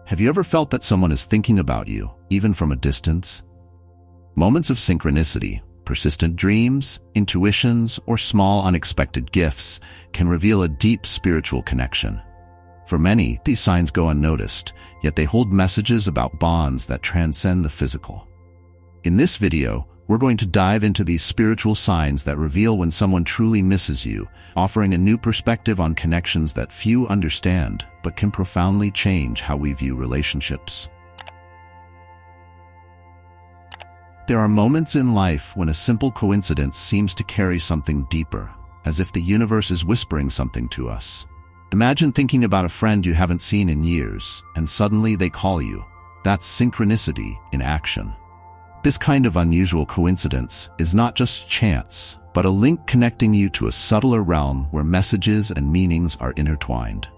Have you ever felt that someone is thinking about you, even from a distance? Moments of synchronicity, persistent dreams, intuitions, or small unexpected gifts can reveal a deep spiritual connection. For many, these signs go unnoticed, yet they hold messages about bonds that transcend the physical. In this video, we're going to dive into these spiritual signs that reveal when someone truly misses you, offering a new perspective on connections that few understand, but can profoundly change how we view relationships. There are moments in life when a simple coincidence seems to carry something deeper, as if the universe is whispering something to us. Imagine thinking about a friend you haven't seen in years, and suddenly they call you. That's synchronicity in action. This kind of unusual coincidence is not just chance, but a link connecting you to a subtler realm where messages and meanings are intertwined.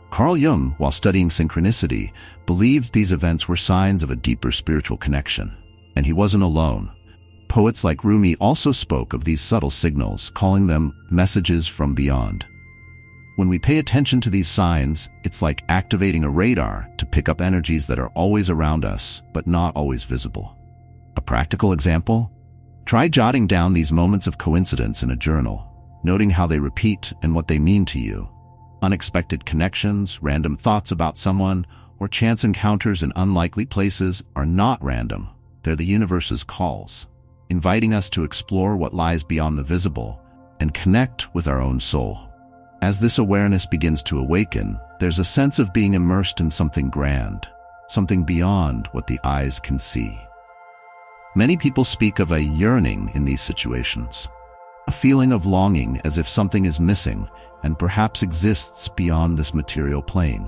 Carl Jung, while studying synchronicity, believed these events were signs of a deeper spiritual connection. And he wasn't alone. Poets like Rumi also spoke of these subtle signals, calling them messages from beyond. When we pay attention to these signs, it's like activating a radar to pick up energies that are always around us, but not always visible. A practical example? Try jotting down these moments of coincidence in a journal, noting how they repeat and what they mean to you. Unexpected connections, random thoughts about someone, or chance encounters in unlikely places are not random. They're the universe's calls, inviting us to explore what lies beyond the visible and connect with our own soul. As this awareness begins to awaken, there's a sense of being immersed in something grand, something beyond what the eyes can see. Many people speak of a yearning in these situations, a feeling of longing as if something is missing and perhaps exists beyond this material plane.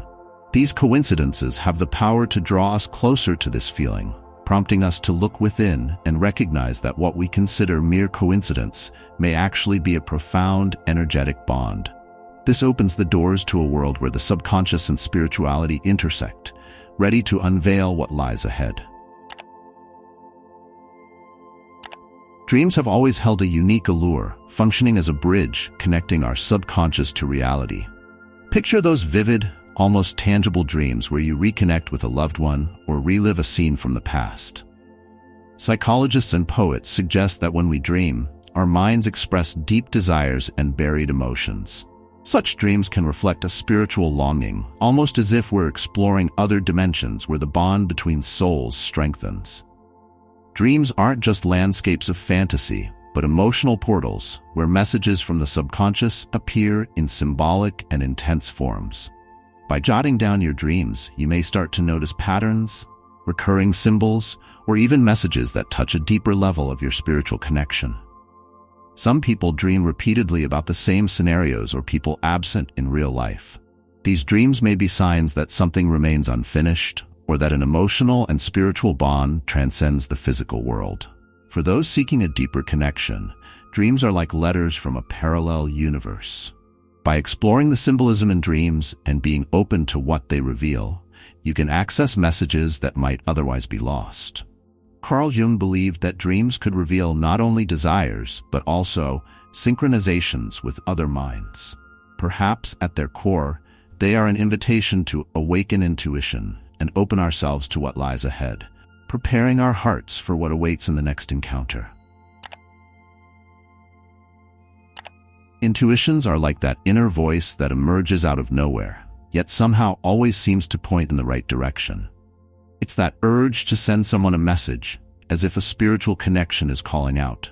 These coincidences have the power to draw us closer to this feeling, prompting us to look within and recognize that what we consider mere coincidence may actually be a profound energetic bond. This opens the doors to a world where the subconscious and spirituality intersect, ready to unveil what lies ahead. Dreams have always held a unique allure, functioning as a bridge connecting our subconscious to reality. Picture those vivid, almost tangible dreams where you reconnect with a loved one or relive a scene from the past. Psychologists and poets suggest that when we dream, our minds express deep desires and buried emotions. Such dreams can reflect a spiritual longing, almost as if we're exploring other dimensions where the bond between souls strengthens. Dreams aren't just landscapes of fantasy, but emotional portals where messages from the subconscious appear in symbolic and intense forms. By jotting down your dreams, you may start to notice patterns, recurring symbols, or even messages that touch a deeper level of your spiritual connection. Some people dream repeatedly about the same scenarios or people absent in real life. These dreams may be signs that something remains unfinished, or that an emotional and spiritual bond transcends the physical world. For those seeking a deeper connection, dreams are like letters from a parallel universe. By exploring the symbolism in dreams and being open to what they reveal, you can access messages that might otherwise be lost. Carl Jung believed that dreams could reveal not only desires, but also synchronizations with other minds. Perhaps at their core, they are an invitation to awaken intuition and open ourselves to what lies ahead, preparing our hearts for what awaits in the next encounter. Intuitions are like that inner voice that emerges out of nowhere, yet somehow always seems to point in the right direction. It's that urge to send someone a message, as if a spiritual connection is calling out.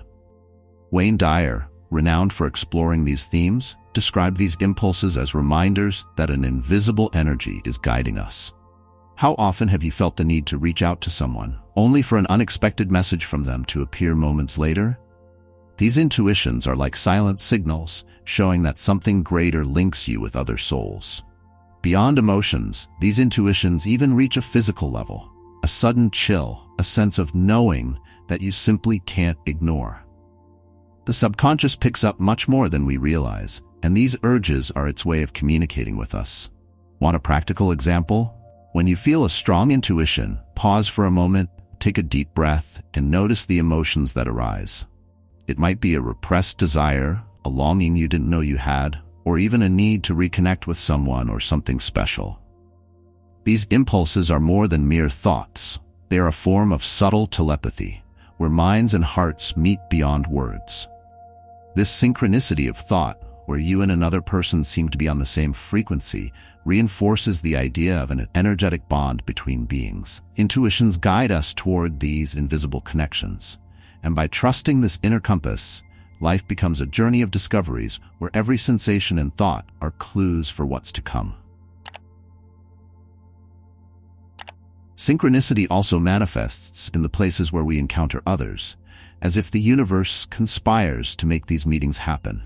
Wayne Dyer, renowned for exploring these themes, described these impulses as reminders that an invisible energy is guiding us. How often have you felt the need to reach out to someone, only for an unexpected message from them to appear moments later? These intuitions are like silent signals, showing that something greater links you with other souls. Beyond emotions, these intuitions even reach a physical level, a sudden chill, a sense of knowing that you simply can't ignore. The subconscious picks up much more than we realize, and these urges are its way of communicating with us. Want a practical example? When you feel a strong intuition, pause for a moment, take a deep breath, and notice the emotions that arise. It might be a repressed desire, a longing you didn't know you had, or even a need to reconnect with someone or something special. These impulses are more than mere thoughts. They are a form of subtle telepathy, where minds and hearts meet beyond words. This synchronicity of thought, where you and another person seem to be on the same frequency, reinforces the idea of an energetic bond between beings. Intuitions guide us toward these invisible connections, and by trusting this inner compass, life becomes a journey of discoveries where every sensation and thought are clues for what's to come. Synchronicity also manifests in the places where we encounter others, as if the universe conspires to make these meetings happen.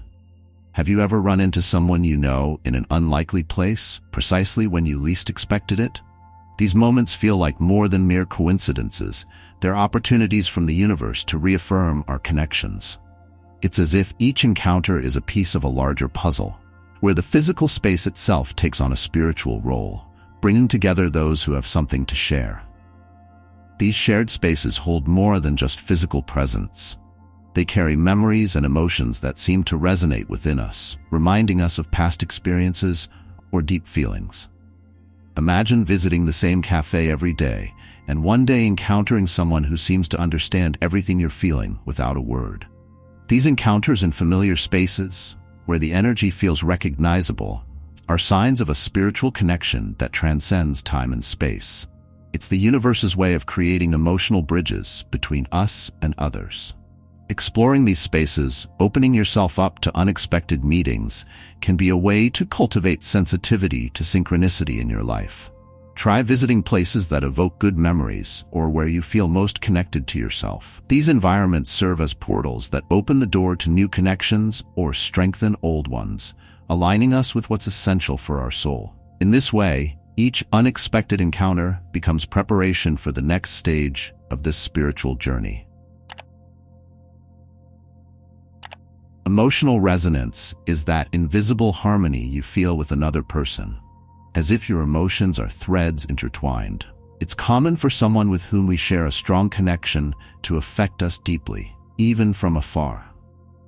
Have you ever run into someone you know in an unlikely place, precisely when you least expected it? These moments feel like more than mere coincidences. They're opportunities from the universe to reaffirm our connections. It's as if each encounter is a piece of a larger puzzle, where the physical space itself takes on a spiritual role, bringing together those who have something to share. These shared spaces hold more than just physical presence. They carry memories and emotions that seem to resonate within us, reminding us of past experiences or deep feelings. Imagine visiting the same cafe every day, and one day encountering someone who seems to understand everything you're feeling without a word. These encounters in familiar spaces, where the energy feels recognizable, are signs of a spiritual connection that transcends time and space. It's the universe's way of creating emotional bridges between us and others. Exploring these spaces, opening yourself up to unexpected meetings, can be a way to cultivate sensitivity to synchronicity in your life. Try visiting places that evoke good memories or where you feel most connected to yourself. These environments serve as portals that open the door to new connections or strengthen old ones, aligning us with what's essential for our soul. In this way, each unexpected encounter becomes preparation for the next stage of this spiritual journey. Emotional resonance is that invisible harmony you feel with another person, as if your emotions are threads intertwined. It's common for someone with whom we share a strong connection to affect us deeply, even from afar.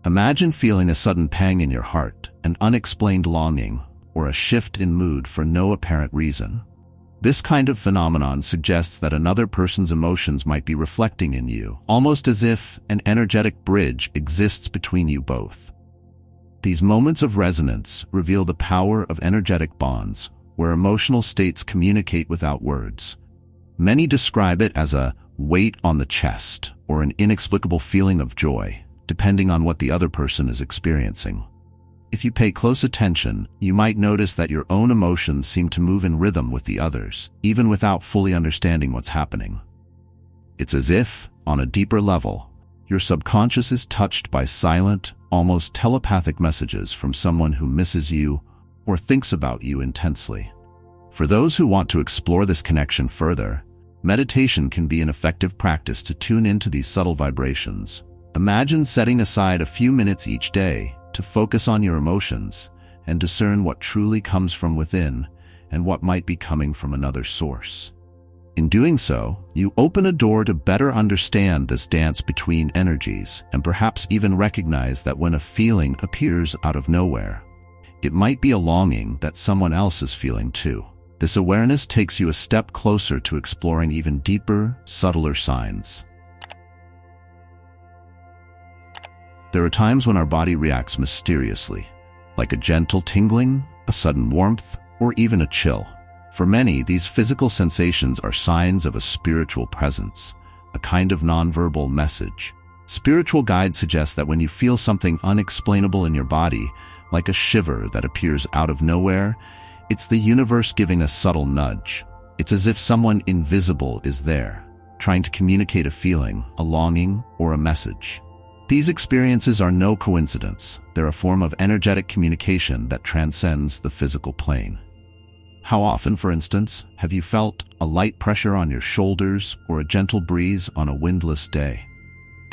Imagine feeling a sudden pang in your heart, an unexplained longing, or a shift in mood for no apparent reason. This kind of phenomenon suggests that another person's emotions might be reflecting in you, almost as if an energetic bridge exists between you both. These moments of resonance reveal the power of energetic bonds, where emotional states communicate without words. Many describe it as a weight on the chest or an inexplicable feeling of joy, depending on what the other person is experiencing. If you pay close attention, you might notice that your own emotions seem to move in rhythm with the others, even without fully understanding what's happening. It's as if, on a deeper level, your subconscious is touched by silent, almost telepathic messages from someone who misses you or thinks about you intensely. For those who want to explore this connection further, meditation can be an effective practice to tune into these subtle vibrations. Imagine setting aside a few minutes each day to focus on your emotions and discern what truly comes from within and what might be coming from another source. In doing so, you open a door to better understand this dance between energies and perhaps even recognize that when a feeling appears out of nowhere, it might be a longing that someone else is feeling too. This awareness takes you a step closer to exploring even deeper, subtler signs. There are times when our body reacts mysteriously, like a gentle tingling, a sudden warmth, or even a chill. For many, these physical sensations are signs of a spiritual presence, a kind of nonverbal message. Spiritual guides suggest that when you feel something unexplainable in your body, like a shiver that appears out of nowhere, it's the universe giving a subtle nudge. It's as if someone invisible is there, trying to communicate a feeling, a longing, or a message. These experiences are no coincidence. They're a form of energetic communication that transcends the physical plane. How often, for instance, have you felt a light pressure on your shoulders or a gentle breeze on a windless day?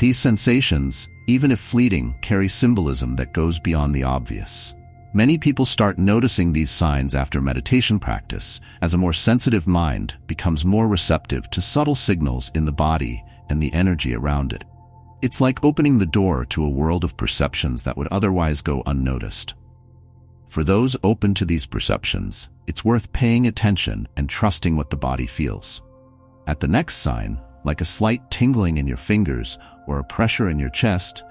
These sensations, even if fleeting, carry symbolism that goes beyond the obvious. Many people start noticing these signs after meditation practice, as a more sensitive mind becomes more receptive to subtle signals in the body and the energy around it. It's like opening the door to a world of perceptions that would otherwise go unnoticed. For those open to these perceptions, it's worth paying attention and trusting what the body feels. At the next sign, like a slight tingling in your fingers or a pressure in your chest,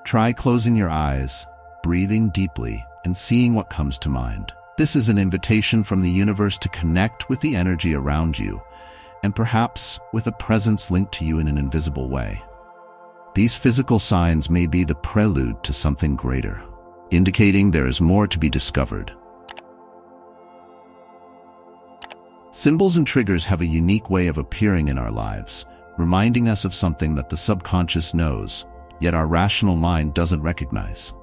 try closing your eyes, breathing deeply, and seeing what comes to mind. This is an invitation from the universe to connect with the energy around you, and perhaps with a presence linked to you in an invisible way. These physical signs may be the prelude to something greater, indicating there is more to be discovered. Symbols and triggers have a unique way of appearing in our lives, reminding us of something that the subconscious knows, yet our rational mind doesn't recognize.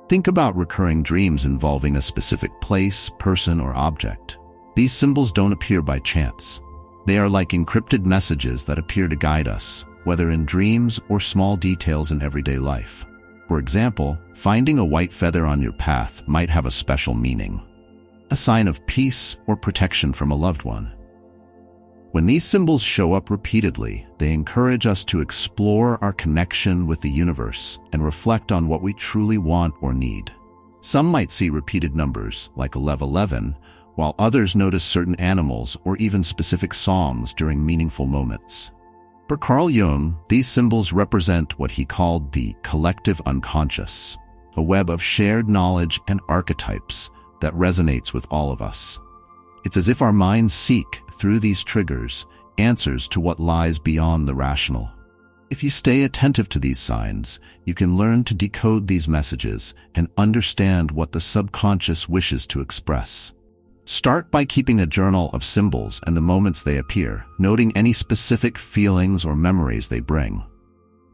Think about recurring dreams involving a specific place, person, or object. These symbols don't appear by chance. They are like encrypted messages that appear to guide us, whether in dreams or small details in everyday life. For example, finding a white feather on your path might have a special meaning, a sign of peace or protection from a loved one. When these symbols show up repeatedly, they encourage us to explore our connection with the universe and reflect on what we truly want or need. Some might see repeated numbers, like 1111, while others notice certain animals or even specific songs during meaningful moments. For Carl Jung, these symbols represent what he called the collective unconscious, a web of shared knowledge and archetypes that resonates with all of us. It's as if our minds seek, through these triggers, answers to what lies beyond the rational. If you stay attentive to these signs, you can learn to decode these messages and understand what the subconscious wishes to express. Start by keeping a journal of symbols and the moments they appear, noting any specific feelings or memories they bring.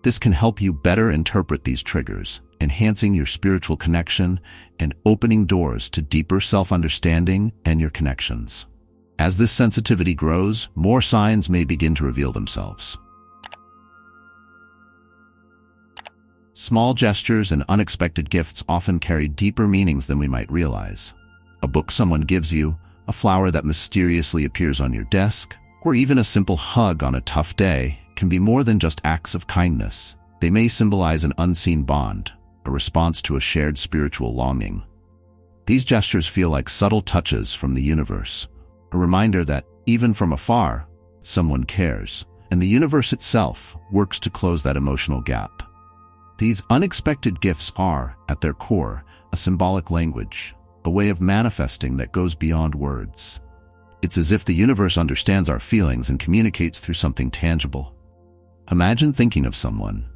This can help you better interpret these triggers, enhancing your spiritual connection and opening doors to deeper self-understanding and your connections. As this sensitivity grows, more signs may begin to reveal themselves. Small gestures and unexpected gifts often carry deeper meanings than we might realize. A book someone gives you, a flower that mysteriously appears on your desk, or even a simple hug on a tough day can be more than just acts of kindness. They may symbolize an unseen bond, a response to a shared spiritual longing. These gestures feel like subtle touches from the universe, a reminder that, even from afar, someone cares, and the universe itself works to close that emotional gap. These unexpected gifts are, at their core, a symbolic language, a way of manifesting that goes beyond words. It's as if the universe understands our feelings and communicates through something tangible. Imagine thinking of someone,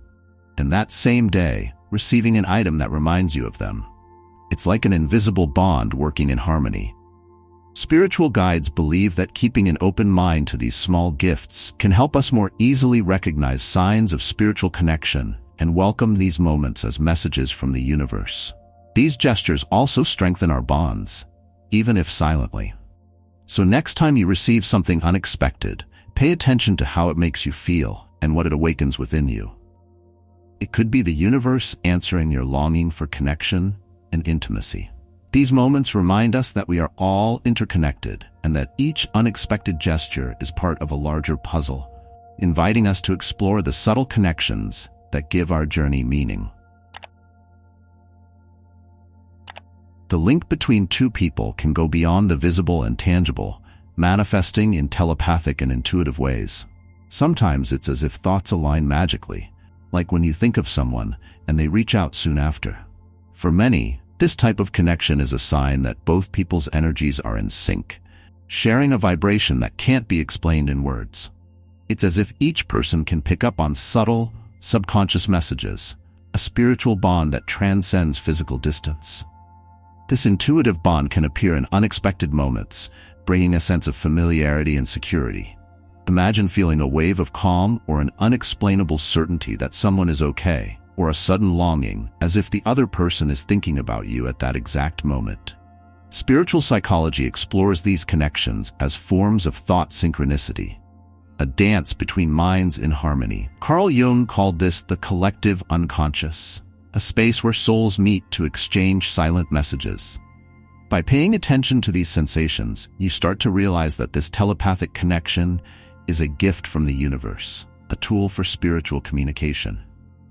and that same day, receiving an item that reminds you of them. It's like an invisible bond working in harmony. Spiritual guides believe that keeping an open mind to these small gifts can help us more easily recognize signs of spiritual connection and welcome these moments as messages from the universe. These gestures also strengthen our bonds, even if silently. So next time you receive something unexpected, pay attention to how it makes you feel and what it awakens within you. It could be the universe answering your longing for connection and intimacy. These moments remind us that we are all interconnected and that each unexpected gesture is part of a larger puzzle, inviting us to explore the subtle connections that give our journey meaning. The link between two people can go beyond the visible and tangible, manifesting in telepathic and intuitive ways. Sometimes it's as if thoughts align magically, like when you think of someone and they reach out soon after. For many, this type of connection is a sign that both people's energies are in sync, sharing a vibration that can't be explained in words. It's as if each person can pick up on subtle, subconscious messages, a spiritual bond that transcends physical distance. This intuitive bond can appear in unexpected moments, bringing a sense of familiarity and security. Imagine feeling a wave of calm or an unexplainable certainty that someone is okay, or a sudden longing, as if the other person is thinking about you at that exact moment. Spiritual psychology explores these connections as forms of thought synchronicity, a dance between minds in harmony. Carl Jung called this the collective unconscious, a space where souls meet to exchange silent messages. By paying attention to these sensations, you start to realize that this telepathic connection is a gift from the universe, a tool for spiritual communication.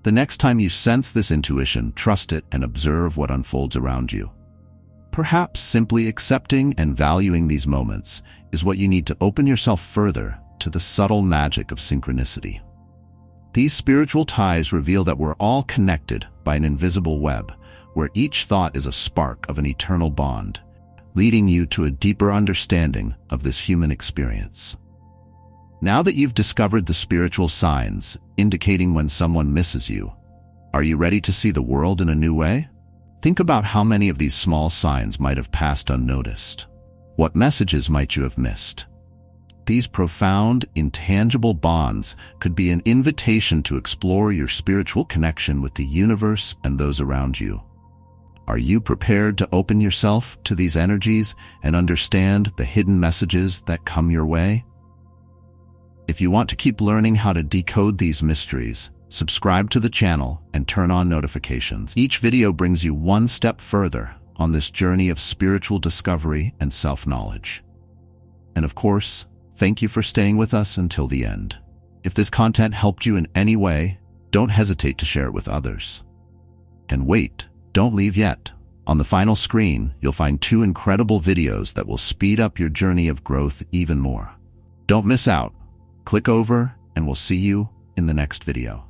The next time you sense this intuition, trust it and observe what unfolds around you. Perhaps simply accepting and valuing these moments is what you need to open yourself further to the subtle magic of synchronicity. These spiritual ties reveal that we're all connected by an invisible web, where each thought is a spark of an eternal bond, leading you to a deeper understanding of this human experience. Now that you've discovered the spiritual signs indicating when someone misses you, are you ready to see the world in a new way? Think about how many of these small signs might have passed unnoticed. What messages might you have missed? These profound, intangible bonds could be an invitation to explore your spiritual connection with the universe and those around you. Are you prepared to open yourself to these energies and understand the hidden messages that come your way? If you want to keep learning how to decode these mysteries, subscribe to the channel and turn on notifications. Each video brings you one step further on this journey of spiritual discovery and self-knowledge. And of course, thank you for staying with us until the end. If this content helped you in any way, don't hesitate to share it with others. And wait, don't leave yet. On the final screen, you'll find 2 incredible videos that will speed up your journey of growth even more. Don't miss out. Click over and we'll see you in the next video.